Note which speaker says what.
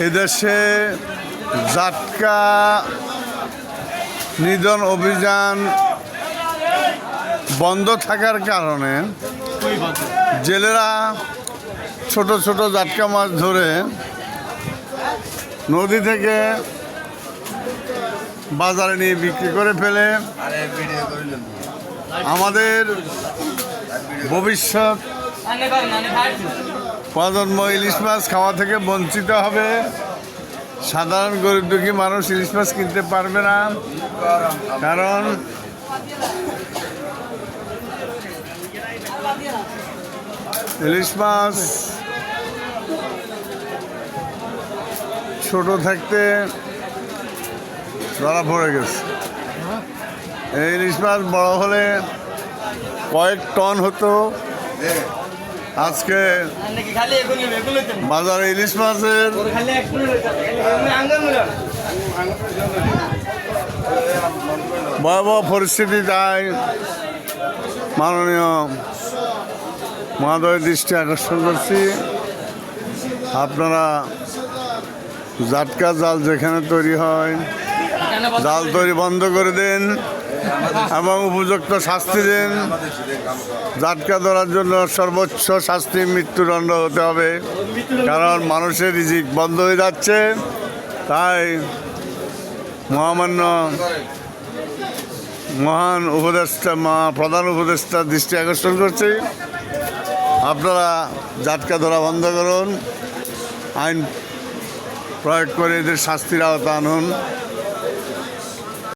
Speaker 1: এদেশে জাটকা নিধন অভিযান বন্ধ থাকার কারণে জেলেরা ছোট ছোট জাটকা মাছ ধরে নদী থেকে বাজারে নিয়ে বিক্রি করে ফেলে আমাদের ভবিষ্যৎ প্রজন্ম ইলিশ মাছ খাওয়া থেকে বঞ্চিত হবে। সাধারণ গরিব দুঃখী মানুষ ইলিশ মাছ কিনতে পারবে না, কারণ ইলিশ মাছ ছোট থাকতে ধরা পড়ে গেছে। এই ইলিশ মাছ বড় হলে কয়েক টন হতো। আজকে বাজারে ইলিশ মাছের ভয়াবহ পরিস্থিতি, তাই মাননীয় মহোদয়ের দৃষ্টি আকর্ষণ করছি, আপনারা জাটকা জাল যেখানে তৈরি হয় জাল তৈরি বন্ধ করে দেন এবং উপযুক্ত শাস্তি দেন। জাটকা ধরার জন্য সর্বোচ্চ শাস্তি মৃত্যুদণ্ড হতে হবে, কারণ মানুষের রিজিক বন্ধ হয়ে যাচ্ছে। তাই মহান উপদেষ্টা প্রধান উপদেষ্টার দৃষ্টি আকর্ষণ করছি, আপনারা জাটকা ধরা বন্ধ করুন, আইন প্রয়োগ করে এদের শাস্তির আওতা আনুন।